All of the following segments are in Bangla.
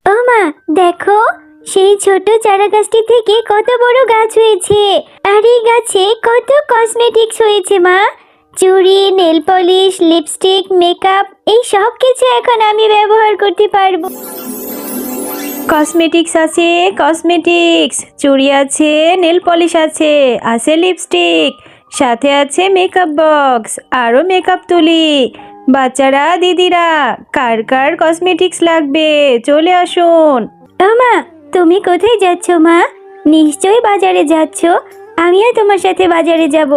ও মা, দেখো সেই ছোট চারা গাছটি থেকে কত বড় গাছ হয়েছে। আর এই গাছে কত কসমেটিক্স হয়েছে মা। চুড়ি, নেল পলিশ, লিপস্টিক, মেকআপ, এই সব কিছু এখন আমি ব্যবহার করতে পারবো। কসমেটিক্স আছে, কসমেটিক্স, চুড়ি আছে, নেল পলিশ আছে, আছে লিপস্টিক, সাথে আছে মেকআপ বক্স, আরও মেকআপ তুলি। বাচ্চারা, দিদিরা, কার কার কসমেটিক্স লাগবে চলে আসুন। ও মা, তুমি কোথায় যাচ্ছ মা? নিশ্চয়ই বাজারে যাচ্ছ। আমিও তোমার সাথে বাজারে যাব।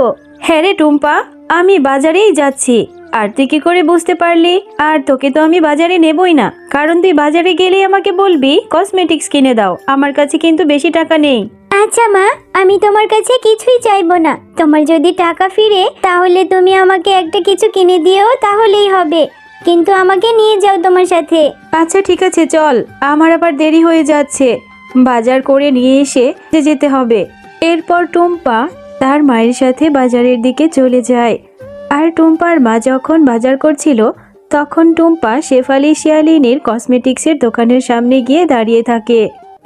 হ্যাঁ রে টুম্পা, আমি বাজারেই যাচ্ছি। আর তুই কি করে বুঝতে পারলি? আর তোকে তো আমি বাজারে নেবই না, কারণ তুই বাজারে গেলেই আমাকে বলবি কসমেটিক্স কিনে দাও। আমার কাছে কিন্তু বেশি টাকা নেই। আচ্ছা মা, আমি তোমার কাছে কিছুই চাইবো না। তোমার যদি টাকা ফিরে তাহলে তুমি আমাকে একটা কিছু কিনে দিও, তাহলেই হবে। কিন্তু আমাকে নিয়ে যাও তোমার সাথে। আচ্ছা ঠিক আছে, চল, আমার আবার দেরি হয়ে যাচ্ছে। বাজার করে নিয়ে এসে যেতে হবে। এরপর টুম্পা তার মায়ের সাথে বাজারের দিকে চলে যায়। আর টুম্পার মা যখন বাজার করছিল তখন টুম্পা শেফালি শিয়ালিনীর কসমেটিক্সের দোকানের সামনে গিয়ে দাঁড়িয়ে থাকে।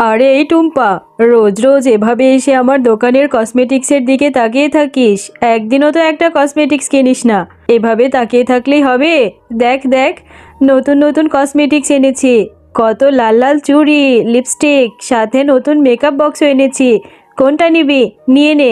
আরে এই টুম্পা, রোজ রোজ এভাবে এসে আমার দোকানের কসমেটিক্সের দিকে তাকিয়ে থাকিস? একদিনও তো একটা কসমেটিক্স কিনিস না। এভাবে তাকিয়ে থাকলেই হবে? দেখ দেখ, নতুন নতুন কসমেটিক্স এনেছি। কত লাল লাল চুড়ি, লিপস্টিক, সাথে নতুন মেকআপ বক্সও এনেছি। কোনটা নিবি? নিয়ে নে।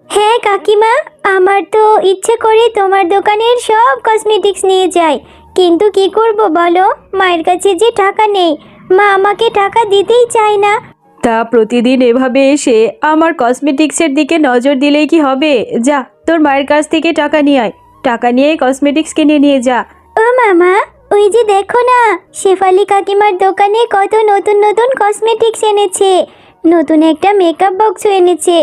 হ্যাঁ কাকিমা, আমার তো ইচ্ছে করে তোমার দোকানের সব কসমেটিক্স নিয়ে যাই, কিন্তু কি করব বলো, মায়ের কাছে যে টাকা নেই। মা আমাকে টাকা দিতেই চায় না। তা প্রতিদিন এভাবে এসে আমার কসমেটিক্সের দিকে নজর দিলেই কি হবে? যা, তোর মায়ের কাছ থেকে টাকা নিয়ে আয়। টাকা নিয়ে কসমেটিক্স কিনে নিয়ে যা। ও মামা, ওই যে দেখো না, শেফালি কাকিমার দোকানে কত নতুন নতুন কসমেটিক্স এনেছে। নতুন একটা মেকআপ বক্সও এনেছে।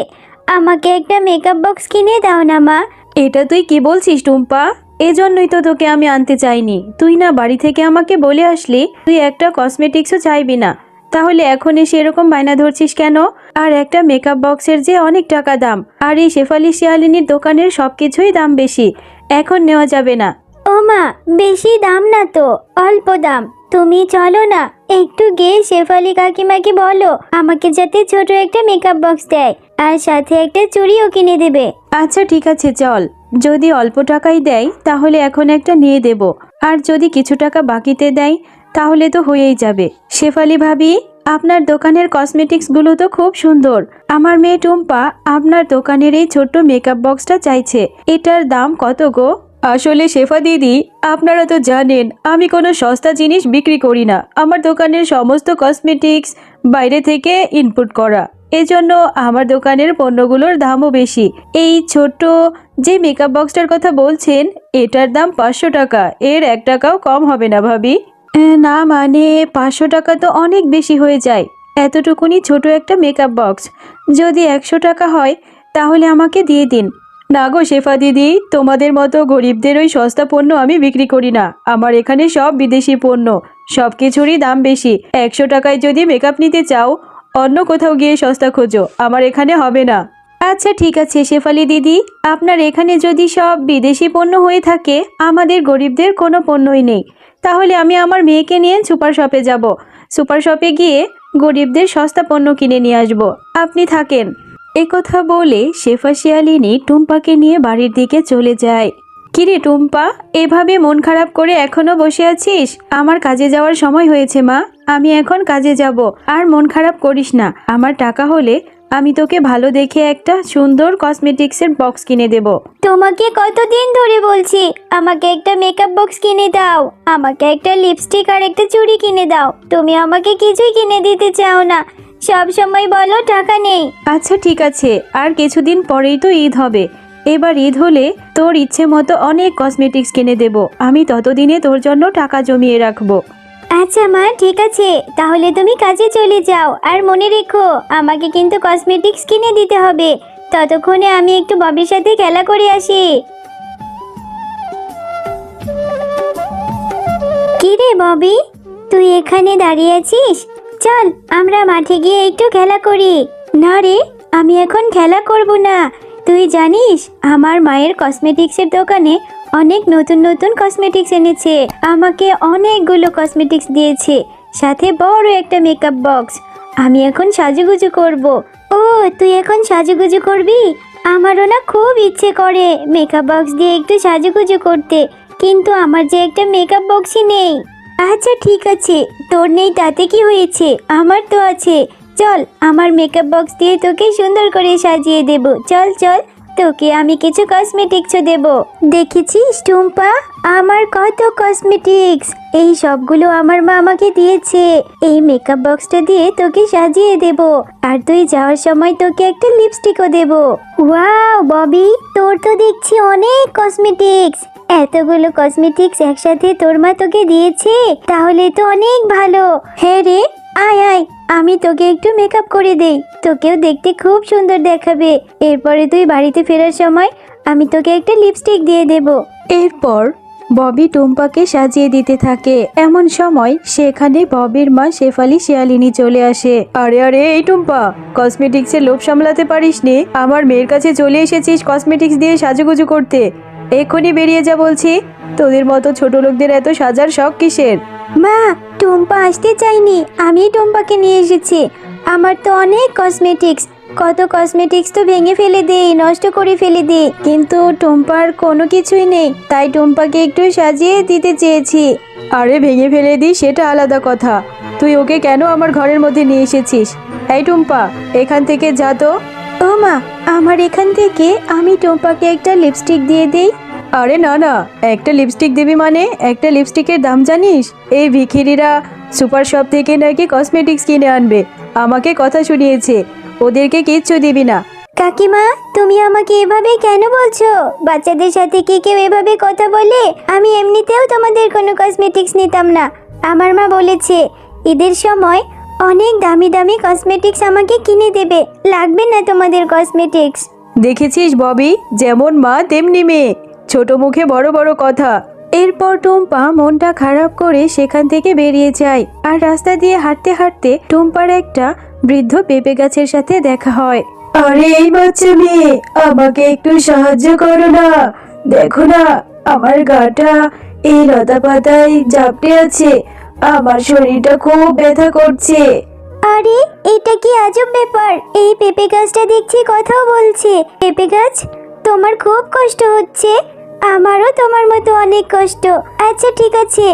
আমাকে একটা মেকআপ বক্স কিনে দাও না মা। এটা তুই কি বলছিস টুম্পা? এজন্যই তো তোকে আমি আনতে চাইনি। তুই না বাড়ি থেকে আমাকে বলে আসলি তুই একটা কসমেটিক্সও চাইবি না, তাহলে এখন এসে এরকম বায়না ধরছিস কেন? আর একটা মেকআপ বক্সের যে অনেক টাকা দাম, আর এই শেফালি শিয়ালিনীর দোকানের সবকিছুই দাম বেশি। এখন নেওয়া যাবে না। ও মা, বেশি দাম না তো, অল্প দাম। তুমি চলো না, একটু গিয়ে শেফালি কাকিমাকে বলো আমাকে যাতে ছোট একটা মেকআপ বক্স দেয়, আর সাথে একটা চুড়িও কিনে দেবে। আচ্ছা ঠিক আছে, চল। যদি অল্প টাকাই দেয় তাহলে এখন একটা নিয়ে দেব, আর যদি কিছু টাকা বাকিতে দেয় তাহলে তো হয়েই যাবে। শেফালি ভাবি, আপনার দোকানের কসমেটিক্সগুলো তো খুব সুন্দর। আমার মেয়ে টুম্পা আপনার দোকানের এই ছোট্ট মেকআপ বক্সটা চাইছে। এটার দাম কত গো? আসলে শেফা দিদি, আপনারা তো জানেন আমি কোনো সস্তা জিনিস বিক্রি করি না। আমার দোকানের সমস্ত কসমেটিক্স বাইরে থেকে ইনপুট করা, এজন্য আমার দোকানের পণ্যগুলোর দামও বেশি। এই ছোট্ট যে মেকআপ বক্সটার কথা বলছেন, এটার দাম 500 টাকা। এর 1 টাকাও কম হবে না ভাবি। না মানে 500 টাকা তো অনেক বেশি হয়ে যায়। এতটুকুনি ছোট একটা মেকআপ বক্স যদি 100 টাকা হয় তাহলে আমাকে দিয়ে দিন। না গো শেফা দিদি, তোমাদের মতো গরিবদের ওই সস্তা পণ্য আমি বিক্রি করি না। আমার এখানে সব বিদেশি পণ্য, সব কিছুরই দাম বেশি। 100 টাকায় যদি মেকআপ নিতে চাও অন্য কোথাও গিয়ে সস্তা খোঁজো, আমার এখানে হবে না। আচ্ছা ঠিক আছে শেফালি দিদি, আপনার এখানে যদি সব বিদেশি পণ্য হয়ে থাকে, আমাদের গরিবদের কোনো পণ্যই নেই, তাহলে আমি আমার মেয়েকে নিয়ে সুপার শপে যাব। সুপার শপে গিয়ে গরিবদের সস্তা পণ্য কিনে নিয়ে আসব। আপনি থাকেন। একথা বলে শেফা শিয়ালিনী টুম্পাকে নিয়ে বাড়ির দিকে চলে যায়। কিরে টুম্পা, এভাবে মন খারাপ করে এখনো বসে আছিস? আমার কাজে যাওয়ার সময় হয়েছে মা, আমি এখন কাজে যাব। আর মন খারাপ করিস না, আমার টাকা হলে আমি তোকে ভালো দেখে একটা সুন্দর কসমেটিক্সের বক্স কিনে দেব। তোমাকে কতদিন ধরে বলছি আমাকে একটা মেকআপ বক্স কিনে দাও, আমাকে একটা লিপস্টিক আর একটা চুড়ি কিনে দাও। তুমি আমাকে কিছুই কিনে দিতে চাও না, সব সময় বলো টাকা নেই। আচ্ছা ঠিক আছে, আর কিছুদিন পরেই তো ঈদ হবে। এবার ঈদ হলে তোর ইচ্ছে মতো অনেক কসমেটিক্স কিনে দেব। আমি ততদিনে তোর জন্য টাকা জমিয়ে রাখবো। আচ্ছা মা, ঠিক আছে, তাহলে তুমি কাজে চলে যাও। আর মনে রেখো, আমাকে কিন্তু কসমেটিক্স কিনে দিতে হবে। ততক্ষণে আমি একটু ববির সাথে খেলা করে আসি। কি রে ববি, তুই এখানে দাঁড়িয়ে আছিস? চল আমরা মাঠে গিয়ে একটু খেলা করি। না রে, আমি এখন খেলা করব না। তুই জানিস আমার মায়ের কসমেটিক্সের দোকানে অনেক নতুন নতুন কসমেটিক্স এনেছে। আমাকে অনেকগুলো কসমেটিক্স দিয়েছে। সাথে বড় একটা মেকআপ বক্স। আমি এখন সাজুগুজু করব। ও, তুই এখন সাজুগুজু করবি? আমারও না খুব ইচ্ছে করে মেকআপ বক্স দিয়ে একটু সাজুগুজু করতে, কিন্তু আমার যে একটা মেকআপ বক্সই নেই। আচ্ছা ঠিক আছে, তোর নেই তাতে কি হয়েছে, আমার তো আছে। চল, আমার মেকআপ বক্স দিয়ে তোকে সুন্দর করে সাজিয়ে দেব। চল চল, তোকে আমি কিছু কসমেটিক্সও দেব। দেখেছিস টুম্পা, আমার কত কসমেটিক্স। এই সবগুলো আমার মা আমাকে দিয়েছে। এই মেকআপ বক্সটা দিয়ে তোকে সাজিয়ে দেব, আর তুই যাওয়ার সময় তোকে একটা লিপস্টিকও দেব। ওয়াও ববি, তোর তো দেখছি অনেক কসমেটিক্স। এতগুলো কসমেটিক্স একসাথে তোর মা তোকে দিয়েছে, তাহলে তো অনেক ভালো। হ্যাঁ রে, আয় আয়, আমি তোকে একটু মেকআপ করে দেই, তোকেও দেখতে খুব সুন্দর দেখাবে। এরপরে তুই বাড়িতে ফেরার সময় আমি তোকে একটা লিপস্টিক দিয়ে দেব। এরপর ববি টুম্পাকে সাজিয়ে দিতে থাকে। এমন সময় সেখানে ববির মা শেফালি শিয়ালিনী চলে আসে। আরে আরে, এই টুম্পা, কসমেটিক্সের লোভ সামলাতে পারিসনি, আমার মেয়ের কাছে চলে এসেছিস কসমেটিক্স দিয়ে সাজুগুজু করতে। এক্ষুনি বেরিয়ে যা বলছি। তোদের মতো ছোট লোকদের এত সাজার শখ কিসের? মা, টুম্পা আসতে চাইনি, আমি টুম্পাকে নিয়ে এসেছি। আমার তো অনেক কসমেটিক্স, কত কসমেটিক্স তো ভেঙে ফেলে দেই, নষ্ট করে ফেলে দিই, কিন্তু টুম্পার কোনো কিছুই নেই, তাই টুম্পাকে একটু সাজিয়ে দিতে চেয়েছি। আরে ভেঙে ফেলে দিই সেটা আলাদা কথা, তুই ওকে কেন আমার ঘরের মধ্যে নিয়ে এসেছিস? এই টুম্পা, এখান থেকে যা তো। ও মা, আমার এখান থেকে আমি টুম্পাকে একটা লিপস্টিক দিয়ে দেই। আরে না না, একটা লিপস্টিক দিবি মানে? একটা লিপস্টিকের দাম জানিস? এই ভিখিরিরা সুপার শপ থেকে নাকি কসমেটিক্স কিনে আনবে, আমাকে কথা শুনিয়েছে। ওদেরকে কিচ্ছু দিবি না। কাকিমা, তুমি আমাকে এভাবে কেন বলছো? বাচ্চাদের সাথে কি কেউ এভাবে কথা বলে? আমি এমনিতেও তোমাদের কোনো কসমেটিক্স নিতাম না। আমার মা বলেছে ঈদের সময় অনেক দামি দামি কসমেটিক্স আমাকে কিনে দেবে, লাগবে না তোমাদের কসমেটিক্স। দেখেছিস ববি, যেমন মা তেমনি মেয়ে, ছোট মুখে বড় বড় কথা। এরপর টুম্পা মনটা খারাপ করে সেখান থেকে বেরিয়ে যায়। আর রাস্তা দিয়ে হাঁটতে হাঁটতে টুম্পার একটা বৃদ্ধ পেঁপে গাছের সাথে দেখা হয়। আরে এই বাচ্চা মেয়ে, আমাকে একটু সাহায্য করো না। দেখো না, আমার গাটা এই লতা পাতায় ঝাপটে আছে, আমার শরীরটা খুব ব্যথা করছে। আরে, এটা কি আজব ব্যাপার! এই পেঁপে গাছটা দেখছি কথাও বলছে। পেঁপে গাছ, তোমার খুব কষ্ট হচ্ছে? আমারও তোমার মতো অনেক কষ্ট। আচ্ছা ঠিক আছে,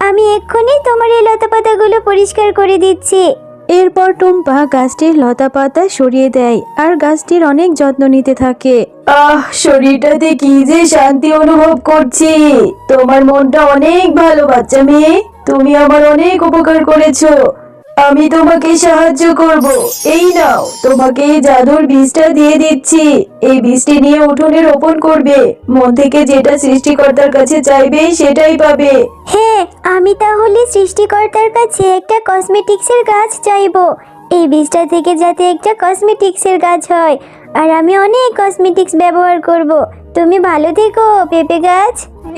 আমি এক্ষুনি তোমার এই লতা পাতাগুলো পরিষ্কার করে দিচ্ছি। এরপর টুম্পা গাছটির লতা পাতা সরিয়ে দেয় আর গাছটির অনেক যত্ন নিতে থাকে। শরীরটাতে কি যে শান্তি অনুভব করছি। তোমার মনটা অনেক ভালো বাচ্চা মেয়ে, তুমি আমার অনেক উপকার করেছো। আমি তোমাকে সাহায্য করব। এই নাও, তোমাকে এই জাদুর বীজটা দিয়ে দিচ্ছি। এই বীজটি নিয়ে উঠোনে রোপণ করবে, মন থেকে যেটা সৃষ্টিকর্তার কাছে চাইবে সেটাই পাবে। হ্যাঁ, আমি তাহলে সৃষ্টিকর্তার কাছে একটা কসমেটিক্সের গাছ চাইবো। এই বীজটা থেকে যাতে একটা কসমেটিক্সের গাছ হয়, আর আমি অনেক কসমেটিক্স ব্যবহার করব। তুমি ভালো থেকো পেঁপে গাছ।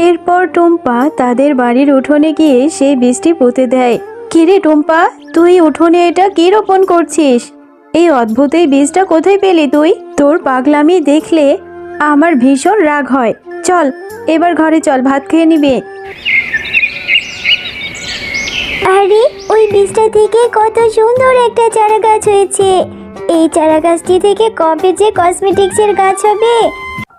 এরপর টুম্পা তাদের বাড়ির উঠোনে গিয়ে সেই বীজটি পুঁতে দেয়। কিরে টুম্পা, তুই উঠোনে এটা কি রোপণ করছিস? এই অদ্ভুত এই বীজটা কোথায় পেলি তুই? তোর পাগলামি দেখলে আমার ভীষণ রাগ হয়। চল, এবার ঘরে চল, ভাত খেয়ে নিবি। আরে, ওই বীজটা থেকে কত সুন্দর একটা চারা গাছ হয়েছে। এই চারা গাছটি থেকে কবে যে কসমেটিক্সের গাছ হবে।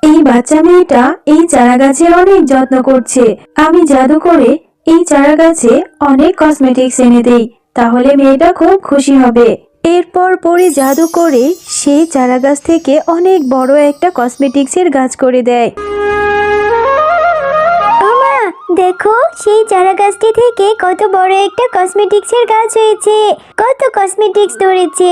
এই বাচ্চা মেয়েটা এই চারা গাছের অনেক যত্ন করছে। আমি জাদু করে এই চারা গাছে অনেক কসমেটিক্স এনে দেই, তাহলে মেয়েটা খুব খুশি হবে। এরপর পরে জাদু করে সেই চারা গাছ থেকে অনেক বড় একটা কসমেটিক্সের গাছ করে দেয়। ওমা, দেখো সেই চারা গাছটি থেকে কত বড় একটা কসমেটিক্সের গাছ হয়েছে। কত কসমেটিক্স ধরেছে,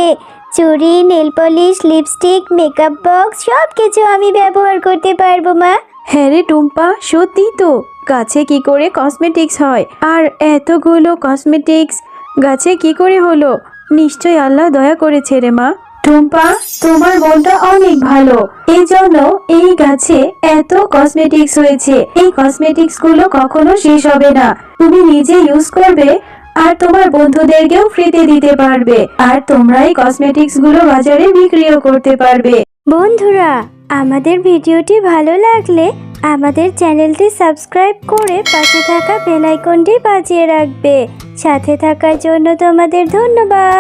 চুড়ি, nail polish, lipstick, makeup box, সব কিছু আমি ব্যবহার করতে পারবো মা। হ্যাঁ রে টুম্পা, সত্যি তো, গাছে কি করে কসমেটিক্স হয়? আর এতগুলো কসমেটিক্স গাছে কি করে হলো? নিশ্চয় আল্লাহ দয়া করেছে রে মা। টুম্পা, তোমার মনটা অনেক ভালো, এই জন্য এই গাছে এত কসমেটিক্স হয়েছে। এই কসমেটিক্স গুলো কখনো শেষ হবে না, তুমি নিজে ইউজ করবে আর তোমার বন্ধুদেরকেও ফ্রিতে দিতে পারবে, আর তোমরা এই কসমেটিক্স গুলো বাজারে বিক্রিও করতে পারবে। বন্ধুরা, আমাদের ভিডিওটি ভালো লাগলে আমাদের চ্যানেলটি সাবস্ক্রাইব করে পাশে থাকা বেল আইকনটি বাজিয়ে রাখবে। সাথে থাকার জন্য তোমাদের ধন্যবাদ।